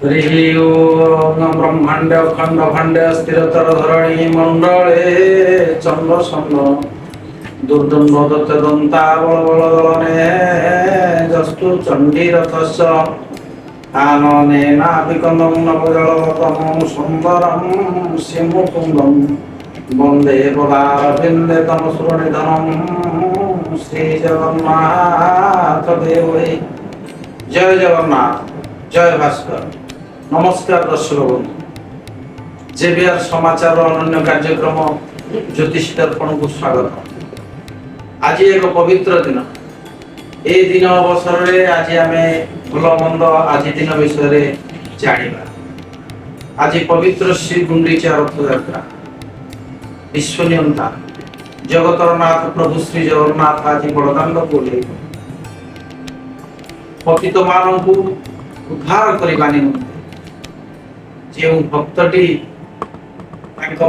हरि ओम ब्रह्मांड अखंड खंड स्थिरतर धरणी मंडले चंद्र सन्न दुर्दंड दत्त दंता बल बल दलने जस्तु चंडी रथस् आनने नाभिकंदं नवजलतमं सुंदरं सिंहकुंडं वंदे पदारविंदे तमसुरनिधनं श्री जगन्नाथ देवै। जय जगन्नाथ, जय भास्कर। नमस्कार दर्शक बंधु, जेबीआर समाचार अनन्य कार्यक्रम ज्योतिष दर्पण को स्वागत। आज एक पवित्र दिन, ए दिन अवसर रे आज आमे भल मंद आज दिन विषय जानिबा। आज पवित्र श्री गुंडीचा रथ यात्रा, विश्वनियंता जगतर नाथ प्रभु श्री जगन्नाथ आज बड़दाण्ड को पतित मानू उद्धार करने निमंते जो भक्तटी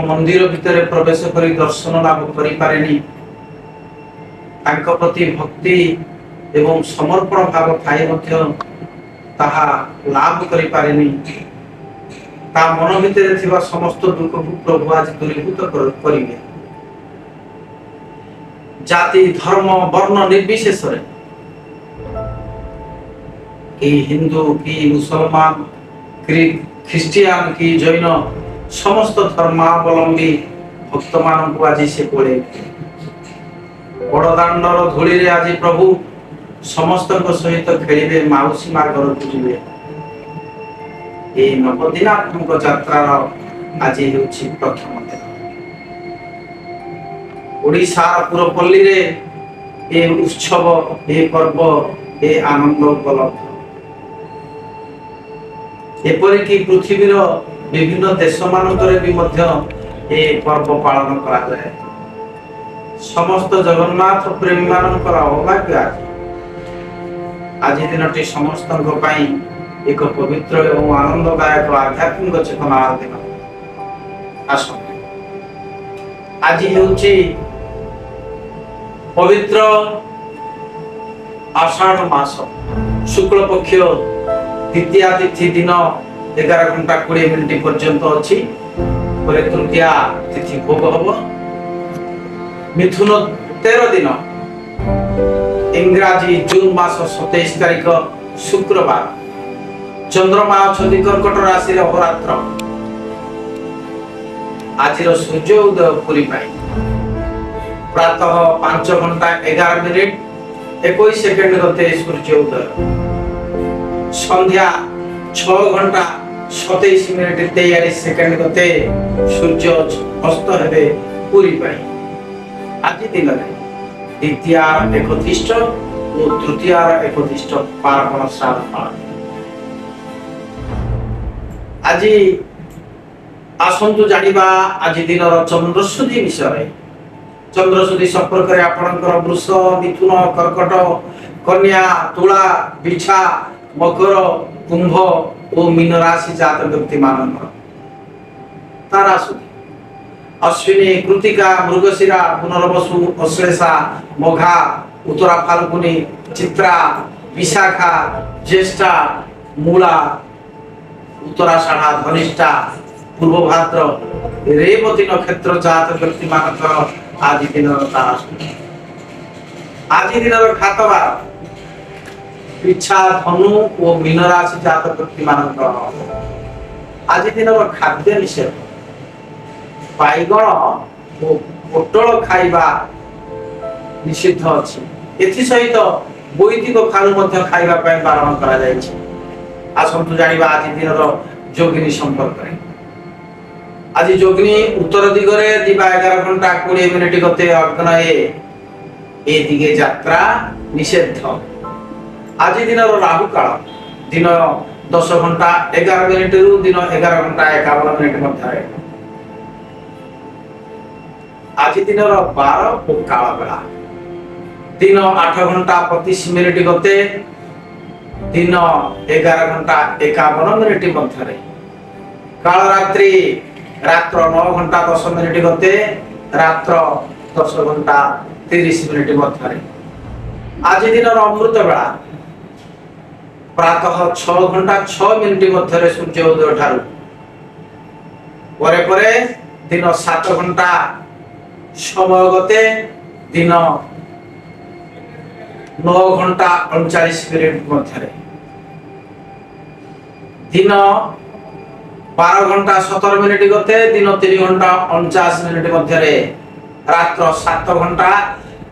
मंदिर भितर प्रवेश कर दर्शन लाभ करें प्रति भक्ति एवं समर्पण भाव थाई ताहा लाभ करें मन भितर थिबा समस्त दुख को प्रभु आज दूरीभूत करेंगे। जाति धर्म वर्ण निर्विशेष कि हिंदू कि मुसलमान ख्रिस्टियान कि जैन समस्त धर्मावलंबी भक्त मान को आज से कोले बड़दाण्डर धूली रे आज प्रभु समस्त सहित खेलिबे, माउसी माँ घर को जिबे। ए नवदिनात्मक यात्रार आज हेउछि प्रथम दिन। ओडिशार पुरपल्ली रे ए उत्सव, ए पर्व, ए आनंद उपलब्ध। एपरिकी पृथ्वीर विभिन्न देश मानकरे भी मध्य ए पर्व पालन करा जाए। समस्त जगन्नाथ प्रेमी मानकर अभाग्य आज दिनटी समस्त एक पवित्र एवं आनंददायक आध्यात्मिक चेतनार दिन। आज हेउछि पवित्र आषाढ़ मास शुक्ल पक्ष द्वितीया तिथि दिन 11 घंटा 20 मिनिट पर्यंत अच्छी। तृतीया तिथि भोग हम। मिथुन 13 दिन इंग्राजी जून मास 27 तारीख शुक्रवार चंद्रमा अच्छी कर्कट राशि अहोरात्र। आज सूर्य उदय पुरी प्रातः 5 घंटा 11 मिनिट 21 सेकेंड गते सूर्य उदय। संध्या 6 घंटा 27 मिनिट 43 सेकेंड गते सूर्य अस्त हेबे पुरी। आज दिन में द्वितीया एकतिष्ठ और तृतीया एकतिष्ठ पार्वण श्राद्ध पालन। आज आसंतु जानिबा आज दिन चंद्रशुद्धि विषय। चंद्रशुद्धि संपर्क में आपणकर वृष, मिथुन, कर्कट, कन्या, तुला, बिछा, मकर, कुंभ और मीन राशि जात व्यक्ति मान ताराशुद्धि। अश्विनी, कृतिका, मृगशिरा, पुनर्वसु, अश्लेषा, मघा, उत्तरा फाल्गुनी, चित्रा, विशाखा, ज्येष्ठा, मूला, उत्तराषाढ़ा, धनिष्ठा, पूर्वभाद्र, रेवती नक्षत्र जात व्यक्ति मानकर आज दिन ताराशुद्धि। आज दिन खातवार पिछा, धनु और मीन राशि जात व्यक्ति मानकर आज दिन खाद्य निषेध। बैगण और पोटल खाइबा निषिद्ध अछि। एथि सहित वैदिक खानु मध्य खाइबा पय बारण करा जाय छै। आसंतु जानिबा आज दिन जोगिनी संपर्क रे। आज जोगिनी उत्तर दिगरे दिबा 11 घंटा 20 मिनिट गते अग्नये ए दिगे यात्रा निषेध। आज दिन राहु काल दिन 10 घंटा 11 मिनिट रु दिन 11 घंटा 51 मिनिट मध्य। आज दिन 12 काल बेला दिन 8 घंटा 25 मिनिट गते दिन 11 घंटा 51 मिनिट मध्य। काल रात्रि रात्र 9 घंटा 10 मिनिट गते रात्र 10 घंटा 30 मिनिट मध्य। आज दिन अमृत बेला प्रातः 6 घंटा 6 मिनिट मध्य सूर्य उदय ठारू परे दिन 7 घंटा समय गते दिन 9 घंटा 39 मिनिट मध्य दिन 12 घंटा 17 मिनिट गते दिन 3 घंटा 49 मिनिट मध्य रात्र 7 घंटा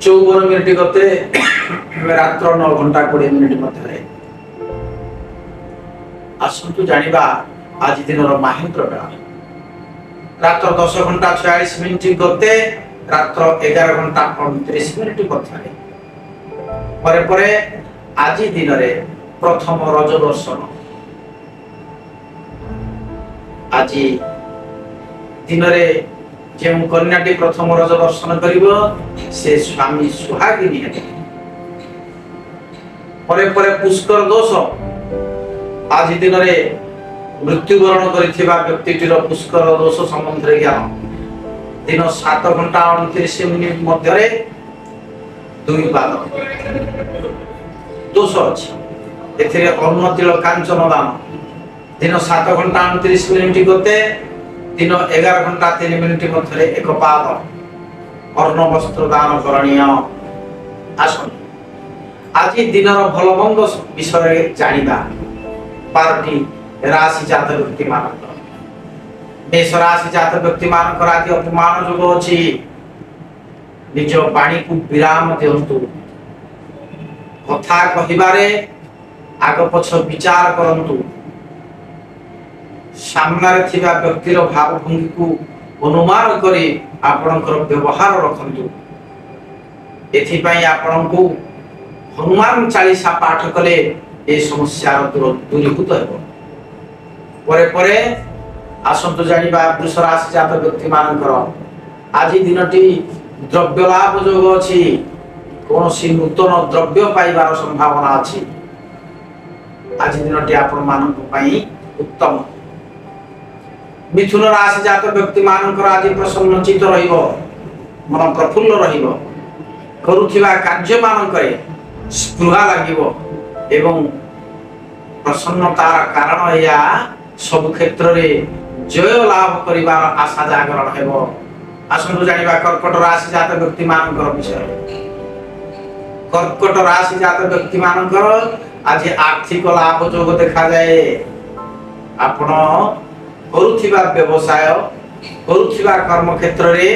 54 मिनिट गते रात्र 9 घंटा 20 मिनिट मध्य आसंतु जानिबा आज दिन महेंद्र बेला रात्र 10 घंटा 46 मिनिट गते रात्र 11 घंटा 29 मिनिट मध्य परे आज दिन रे प्रथम रज दर्शन आज दिन रे जे कन्याटी प्रथम रज दर्शन करिवो से स्वामी सुहागिनी हेबे परे पुष्कर दोष आज दिन रे मृत्युवरण करिथिबा व्यक्तिटीर पुष्कर दोष संबंध रे ज्ञान दिन 7 घंटा 29 मिनिट मध्य रे दुई पाद दोष अछि एथिरे अन्नतिल कांचन दान दिन 7 घंटा 29 मिनिट गते दिन 11 घंटा 3 मिनिट मध्य एक पाद अर्ण वस्त्र दान करणीय आसन आज दिन भल मंद विषय जानिबा 12टी राशि जात व्यक्ति मानकर मेष राशि जात व्यक्ति मानकर आदि अपमान जोग अछि निज वाणी को विराम दियंतु कथा कहिबारे आग पछ विचार करंतु सामने थिबा व्यक्तिर भाव भंगी को अनुमान करी आपनकर व्यवहार रखंतु एथि पई आपनको हनुमान चालीसा पाठ कले ए समस्या दूरीभूत हेबो परे आसंतु जानिबा वृष राशि जात व्यक्ति मानकर आज दिनटी द्रव्य लाभ जोग अछि कोनोसी नूतन द्रव्य पाइबार संभावना अछि आज दिनटी आपन मानक पई उत्तम मिथुन राशि जात व्यक्ति मानकर आज प्रसन्न चित्त रहिबो मन प्रफुल्ल रहिबो करुथिबा कार्य मानकरे स्पृहा लागिबो एवं प्रसन्नतार कारण या सब क्षेत्र रे जय लाभ करिबार आशा जागरण हेबो आसंतु जानिबा कर्कट राशि जात व्यक्ति मानकर विषय कर्कट राशि जात व्यक्ति मानकर आज आर्थिक लाभ जोग देखा जाए आपण करुथिबा व्यवसाय करुथिबा कर्म क्षेत्र रे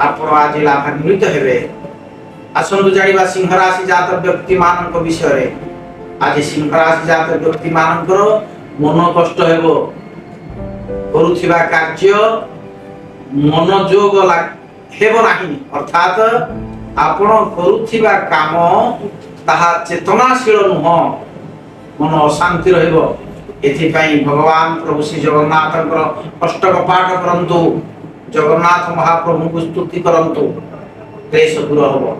आपण आज लाभान्वित हेबे आसंतु जानिबा सिंह राशि जात व्यक्ति मानक विषय रे आज सिंह राशि जात व्यक्ति मानकर मन कष्ट हेबो करुथिबा कार्य मनोयोग हेबो नाही अर्थात आपण करुथिबा काम ताहा चेतनाशील नुह मन अशांति रहइबो एथि पई भगवान प्रभु श्री जगन्नाथकर अष्टक पाठ करंतु जगन्नाथ महाप्रभु को स्तुति करंतु क्लेश दूर होबो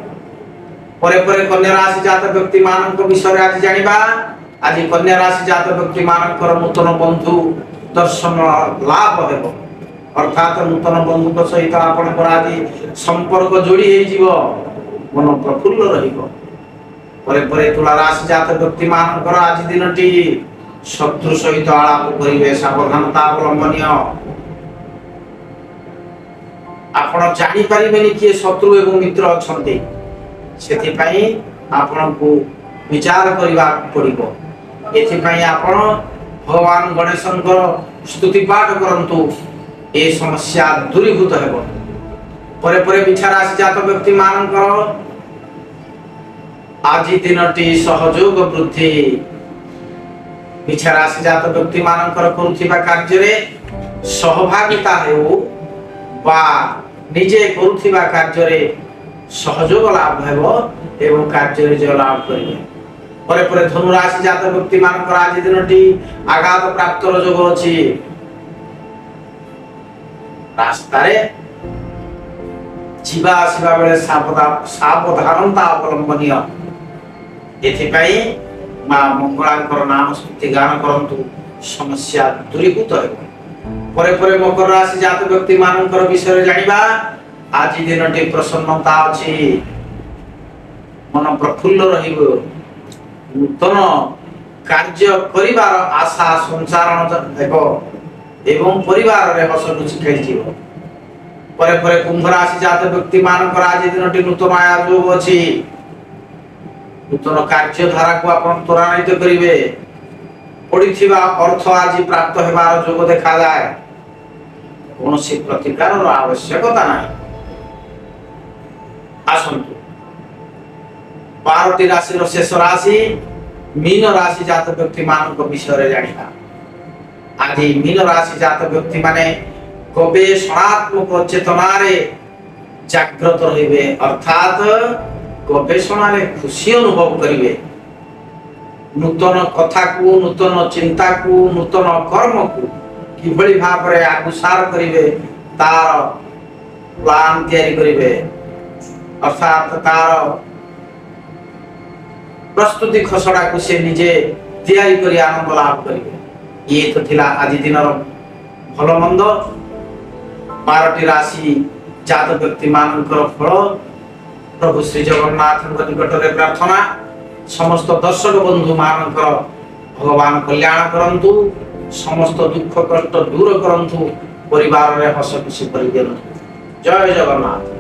परे कन्या राशि जात व्यक्ति मानक विषय आज जानिबा आज कन्या राशि जात व्यक्ति मानकर नूतन बंधु दर्शन लाभ हेबो अर्थात नूतन बंधु सहित आपण पर आज संपर्क जोड़ी हे जीवो मन प्रफुल्ल रहिबो परे तुला राशि जात व्यक्ति मानकर आज दिनटी शत्रु सहित आलाप करिवे सावधानता अवलंबनीय आपण जानि परिबेनी कि शत्रु एवं मित्र अछंती सेथि पई आपण को विचार करिवा पड़िबो एथि पई आपण भगवान गणेशंकर स्तुति पाठ करंतु ए समस्या दूरीभूत हेबो परे मिछा राशि जात व्यक्ति मानकर आज दिनटी सहयोग वृद्धि मिछा राशि जात व्यक्ति मानकर करुथिबा कार्य रे सहभागिता हेउ बा निजे करुथिबा कार्य रे सहयोग लाभ हेबो एवं कार्य रे जय लाभ करिवे परे धनु राशि जात व्यक्ति मानकर आज दिनटी आघात प्राप्त योग अछि रास्ता रे जीवा आसीबा बेले सावधानता अवलंबनीय एथि पई मां मंगलांकर नाम स्तुति गान करंतु समस्या दूरीभूत हेबो परे मकर राशि जात व्यक्ति मानकर विषय जानिबा आज दिनटी प्रसन्नता अछि मन प्रफुल्ल रहिबो नूतन କାର୍ଯ୍ୟ କରିବାର ଆଶା ସଞ୍ଚାରଣ ହେବ ଏବଂ ପରିବାରରେ ହସ ଖୁସି ଖେଳିଯିବ। ପରେ ପରେ କୁମ୍ଭ ରାଶି ଜାତ ବ୍ୟକ୍ତି ମାନଙ୍କର ଆଜି ଦିନଟି ନୂତନ ଆୟ ଯୋଗ ଅଛି। ନୂତନ କାର୍ଯ୍ୟ ଧାରାକୁ ଆପଣ ତ୍ୱରାନ୍ୱିତ କରିବେ। ପଡ଼ିଥିବା ଅର୍ଥ ଆଜି ପ୍ରାପ୍ତ ହେବାର ଯୋଗ ଦେଖାଯାଏ। କୌଣସି ପ୍ରତିକାରର ଆବଶ୍ୟକତା ନାହିଁ। ଆସନ୍ତୁ 12ଟି ରାଶିର ଶେଷ ରାଶି ମୀନ ରାଶି ଜାତ ବ୍ୟକ୍ତି ମାନଙ୍କ ବିଷୟରେ ଜାଣିବା। ଆଜି ମୀନ ରାଶି ଜାତ ବ୍ୟକ୍ତି ମାନେ ଗବେଷଣାତ୍ମକ ଚେତନାରେ ଜାଗ୍ରତ ରହିବେ, ଅର୍ଥାତ ଗବେଷଣାରେ ଖୁସି ଅନୁଭବ କରିବେ। ନୂତନ କଥାକୁ, ନୂତନ ଚିନ୍ତାକୁ, ନୂତନ କର୍ମକୁ କିଭଳି ଭାବରେ ଆଗୁସାର କରିବେ ତାର ପ୍ଲାନ ତିଆରି କରିବେ, ଅର୍ଥାତ ତାର ପ୍ରସ୍ତୁତି ଖସଡ଼ାକୁ ସେ ନିଜେ ତିଆରି କରି ଆନନ୍ଦ ଲାଭ କରିବେ। ଇଏ ତ ଥିଲା ଆଜି ଦିନର ଭଲ ମନ୍ଦ। 12ଟି ରାଶି ଜାତ ବ୍ୟକ୍ତି ମାନଙ୍କର ଫଳ। ପ୍ରଭୁ ଶ୍ରୀ ଜଗନ୍ନାଥଙ୍କ ନିକଟରେ ପ୍ରାର୍ଥନା, ସମସ୍ତ ଦର୍ଶକ ବନ୍ଧୁ ମାନଙ୍କର ଭଗବାନ କଲ୍ୟାଣ କରନ୍ତୁ, ସମସ୍ତ ଦୁଃଖ କଷ୍ଟ ଦୂର କରନ୍ତୁ, ପରିବାରରେ ହସ ଖୁସି କରିଦିଅନ୍ତୁ। ଜୟ ଜଗନ୍ନାଥ।